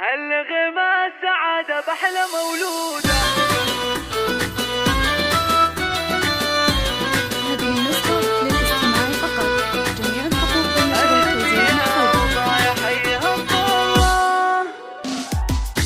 هالغمى سعادة بأحلى مولودة. هذه النسخة للاستماع فقط. جميع الحقوق والمشروع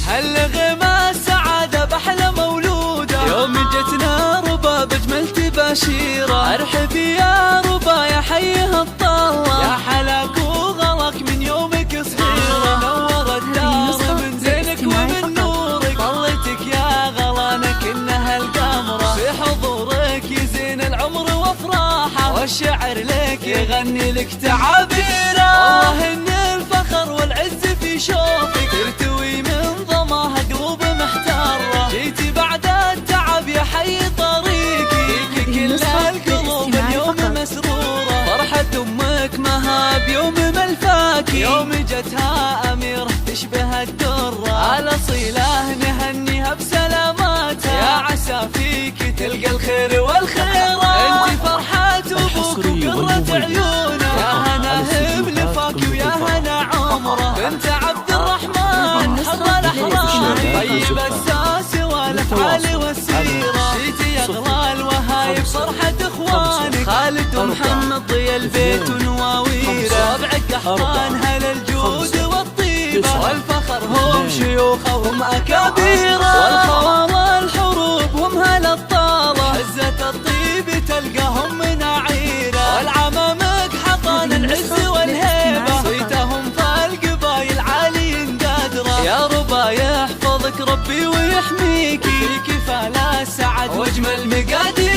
هالغمى سعادة بأحلى مولودة. يوم جتنا ربا بجمل تباشيرة، ارحبي يا ربا يا حيها الطلة، يا حلاك وغلك من يومك صغيرة. نور الدار من زينك ومن نورك، طلتك يا غلانك انها القمرة، في حضورك يزين العمر وافراحه، والشعر لك يغني لك تعابيره. والله ان الفخر والعز في شوفك، ترتوي من ضماها قلوب محتارة. جيتي بعد التعب يا حي طريقي، فيك كل القلوب اليوم مسرورة. فرحة امك مها بيوم ملفاكي، يوم جتها اميرة تشبه الدرة. على صيله نهنيها بسلاماتها، يا عسى فيك تلقى الخير والخيرة. انت فرحة ابوك وقرة عيونه، يا هناهم لفاك ويا هنا عمره. بنت عبد الرحمن حر الاحرار، طيب الساس والافعال والسيره. جيتي يا اغلى الوهايب فرحة اخوانك، خالد ومحمد ضي البيت ونواويره. ربعك احضان هل الجود والطيبه، والفخر هم شيوخه وهم اكابيره. والخوى والحروب هم هل الطاله، عزة الطيب تلقاهم مناعيره. والعمامك حطان العز والهيبه، صيتهم فالقبايل عالي قادره. يا ربا يحفظك ربي ويحميكي، فيك فلا سعد واجمل مقادير.